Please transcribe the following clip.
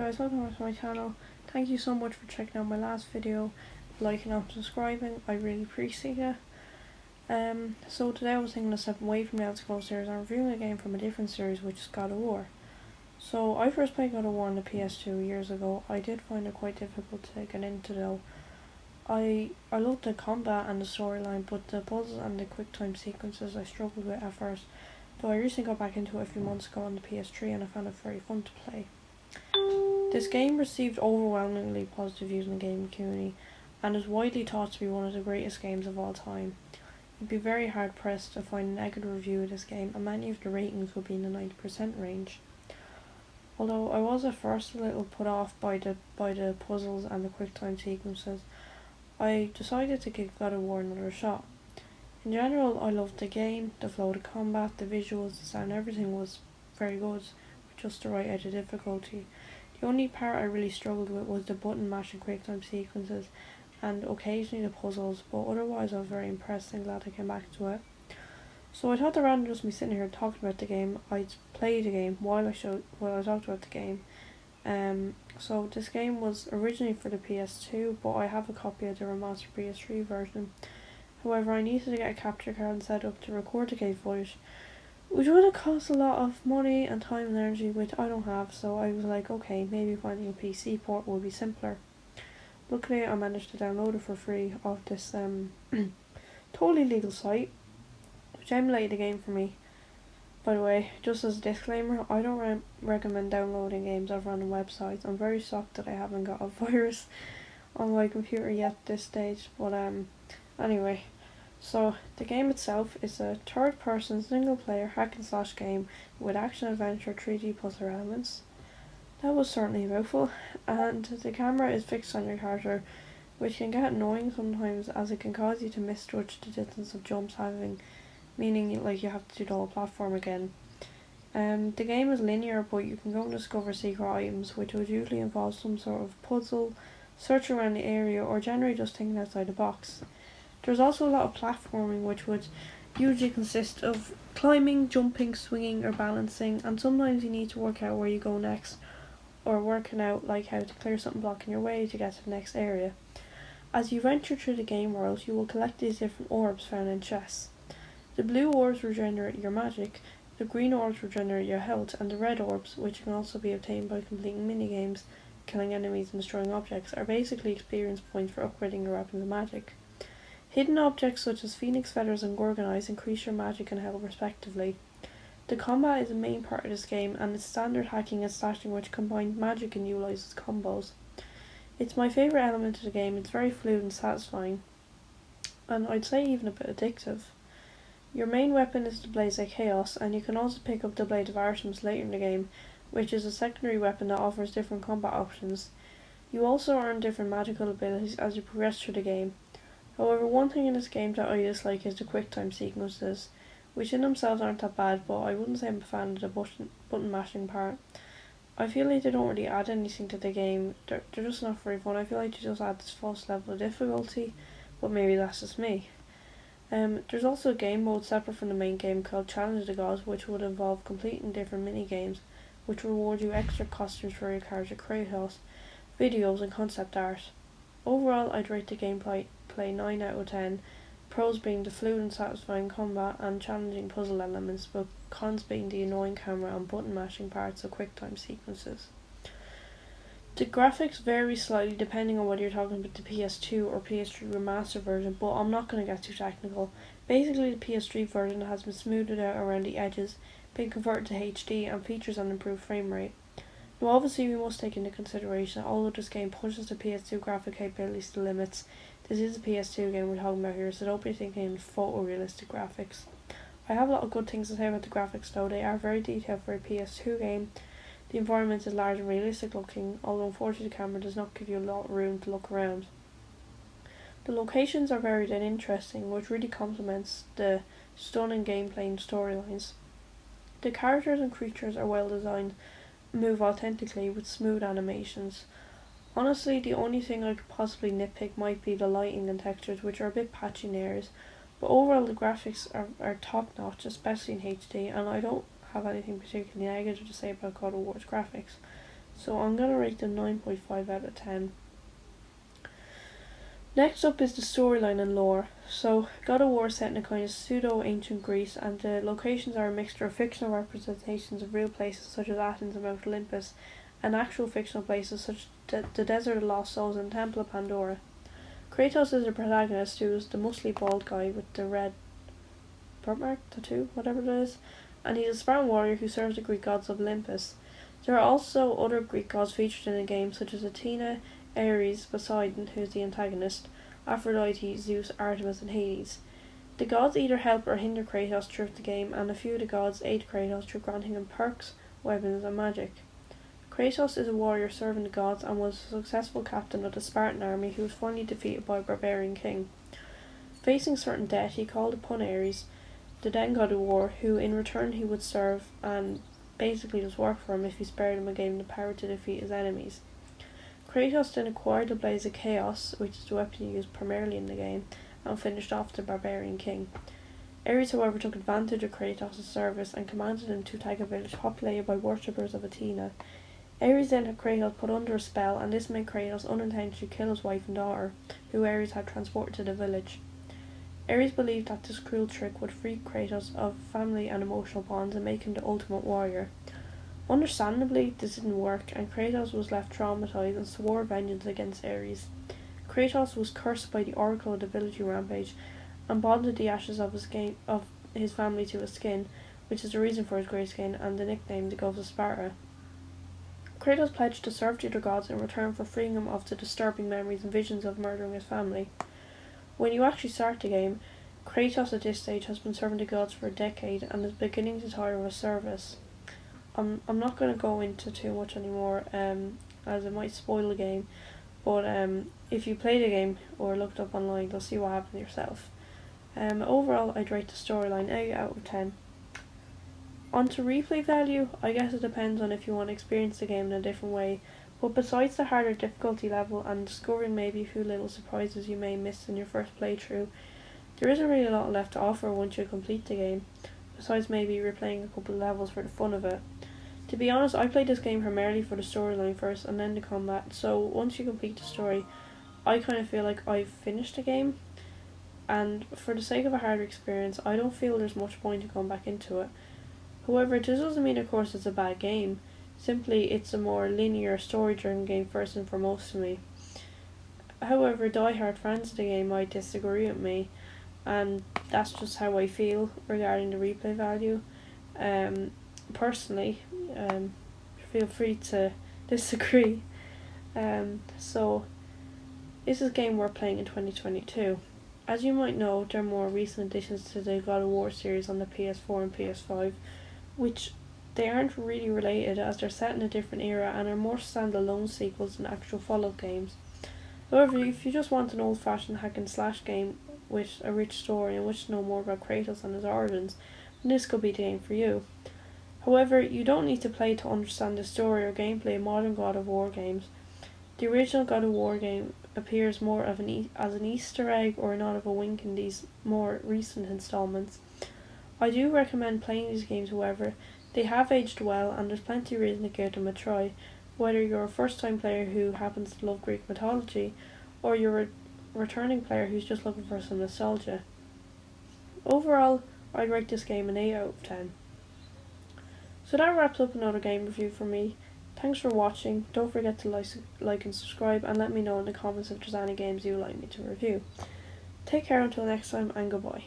guys, welcome back to my channel. Thank you so much for checking out my last video, liking and subscribing. I really appreciate it. So today I was thinking of stepping away from the Elder Scrolls series and reviewing a game from a different series, which is God of War. So I first played God of War on the PS2 years ago. I did find it quite difficult to get into though. I loved the combat and the storyline, but the puzzles and the quicktime sequences I struggled with at first. Though I recently got back into it a few months ago on the PS3 and I found it very fun to play. This game received overwhelmingly positive views in the gaming community and is widely thought to be one of the greatest games of all time. You'd be very hard pressed to find a negative review of this game, and many of the ratings would be in the 90% range. Although I was at first a little put off by the puzzles and the quicktime sequences, I decided to give God of War another shot. In general, I loved the game, the flow of the combat, the visuals, the sound, everything was very good, with just the right edge of difficulty. The only part I really struggled with was the button mash and quicktime sequences, and occasionally the puzzles, but otherwise I was very impressed and glad I came back to it. So I thought that rather than just me sitting here talking about the game, I'd play the game while I talked about the game. So this game was originally for the PS2, but I have a copy of the remastered PS3 version. However, I needed to get a capture card set up to record the game footage, which would have cost a lot of money and time and energy, which I don't have, so I was like, okay, maybe finding a PC port would be simpler. Luckily, I managed to download it for free off this totally legal site, which emulated the game for me. By the way, just as a disclaimer, I don't recommend downloading games off random websites. I'm very shocked that I haven't got a virus on my computer yet at this stage, but anyway. So, the game itself is a third-person single-player hack-and-slash game with action-adventure 3D puzzler elements. That was certainly a mouthful, and the camera is fixed on your character, which can get annoying sometimes as it can cause you to misjudge the distance of jumps meaning like you have to do the whole platform again. The game is linear, but you can go and discover secret items, which would usually involve some sort of puzzle, searching around the area, or generally just thinking outside the box. There's also a lot of platforming, which would usually consist of climbing, jumping, swinging or balancing, and sometimes you need to work out where you go next, or working out like how to clear something blocking your way to get to the next area. As you venture through the game world, you will collect these different orbs found in chests. The blue orbs regenerate your magic, the green orbs regenerate your health, and the red orbs, which can also be obtained by completing minigames, killing enemies and destroying objects, are basically experience points for upgrading your weapons and magic. Hidden objects such as phoenix feathers and gorgon eyes increase your magic and health respectively. The combat is the main part of this game, and it's standard hacking and slashing which combine magic and utilizes combos. It's my favourite element of the game. It's very fluid and satisfying, and I'd say even a bit addictive. Your main weapon is the Blaze of Chaos, and you can also pick up the Blade of Artemis later in the game, which is a secondary weapon that offers different combat options. You also earn different magical abilities as you progress through the game. However, one thing in this game that I dislike is the quicktime sequences, which in themselves aren't that bad, but I wouldn't say I'm a fan of the button mashing part. I feel like they don't really add anything to the game. They're just not very fun. I feel like they just add this false level of difficulty, but maybe that's just me. There's also a game mode separate from the main game called Challenge the Gods, which would involve completing different mini-games, which reward you extra costumes for your character Kratos, videos and concept art. Overall, I'd rate the gameplay 9 out of 10, pros being the fluid and satisfying combat and challenging puzzle elements, but cons being the annoying camera and button mashing parts of quicktime sequences. The graphics vary slightly depending on whether you're talking about the PS2 or PS3 remastered version, but I'm not going to get too technical. Basically, the PS3 version has been smoothed out around the edges, being converted to HD and features an improved frame rate. Now obviously we must take into consideration that although this game pushes the PS2 graphic capabilities to limits, this is a PS2 game we're talking about here, so don't be thinking in photorealistic graphics. I have a lot of good things to say about the graphics though. They are very detailed for a PS2 game. The environment is large and realistic looking, although unfortunately the camera does not give you a lot of room to look around. The locations are varied and interesting, which really complements the stunning gameplay and storylines. The characters and creatures are well designed, move authentically with smooth animations. Honestly, the only thing I could possibly nitpick might be the lighting and textures, which are a bit patchy in areas, but overall the graphics are top notch, especially in HD, and I don't have anything particularly negative to say about God of War's graphics. So I'm going to rate them 9.5 out of 10. Next up is the storyline and lore. So God of War is set in a kind of pseudo-ancient Greece, and the locations are a mixture of fictional representations of real places such as Athens and Mount Olympus, and actual fictional places such as the Desert of Lost Souls and Temple of Pandora. Kratos is the protagonist, who is the muscly bald guy with the red birthmark tattoo, whatever it is, and he's a Spartan warrior who serves the Greek gods of Olympus. There are also other Greek gods featured in the game, such as Athena, Ares, Poseidon, who is the antagonist, Aphrodite, Zeus, Artemis, and Hades. The gods either help or hinder Kratos throughout the game, and a few of the gods aid Kratos through granting him perks, weapons, and magic. Kratos is a warrior serving the gods and was a successful captain of the Spartan army who was finally defeated by a barbarian king. Facing certain death, he called upon Ares, the then god of war, who in return he would serve and basically just work for him if he spared him and gave him the power to defeat his enemies. Kratos then acquired the Blaze of Chaos, which is the weapon used primarily in the game, and finished off the barbarian king. Ares, however, took advantage of Kratos' service and commanded him to attack a village populated by worshippers of Athena. Ares then had Kratos put under a spell, and this made Kratos unintentionally kill his wife and daughter, who Ares had transported to the village. Ares believed that this cruel trick would free Kratos of family and emotional bonds and make him the ultimate warrior. Understandably, this didn't work, and Kratos was left traumatized and swore vengeance against Ares. Kratos was cursed by the Oracle of Divinity Rampage and bonded the ashes of his family to his skin, which is the reason for his grey skin and the nickname the Ghost of Sparta. Kratos pledged to serve the other gods in return for freeing him of the disturbing memories and visions of murdering his family. When you actually start the game, Kratos at this stage has been serving the gods for a decade and is beginning to tire of his service. I'm not going to go into too much anymore, as it might spoil the game, but if you play the game or looked up online, you'll see what happened yourself. Overall, I'd rate the storyline 8 out of 10. On to replay value, I guess it depends on if you want to experience the game in a different way, but besides the harder difficulty level and discovering maybe a few little surprises you may miss in your first playthrough, there isn't really a lot left to offer once you complete the game, besides maybe replaying a couple of levels for the fun of it. To be honest, I played this game primarily for the storyline first and then the combat, so once you complete the story, I kind of feel like I've finished the game, and for the sake of a harder experience, I don't feel there's much point in going back into it. However, this doesn't mean of course it's a bad game, simply it's a more linear story-driven game first and foremost to me. However, die-hard fans of the game might disagree with me, and that's just how I feel regarding the replay value. Personally, feel free to disagree. So, is this game worth playing in 2022? As you might know, there are more recent additions to the God of War series on the PS4 and PS5, which they aren't really related as they're set in a different era and are more standalone sequels than actual follow-up games. However, if you just want an old-fashioned hack-and-slash game with a rich story and wish to know more about Kratos and his origins, then this could be the game for you. However, you don't need to play to understand the story or gameplay of modern God of War games. The original God of War game appears more of as an Easter egg or a nod of a wink in these more recent installments. I do recommend playing these games, however. They have aged well and there's plenty of reason to give them a try, whether you're a first time player who happens to love Greek mythology or you're a returning player who's just looking for some nostalgia. Overall, I'd rate this game an 8 out of 10. So that wraps up another game review for me. Thanks for watching. Don't forget to like and subscribe, and let me know in the comments if there's any games you'd like me to review. Take care until next time, and goodbye.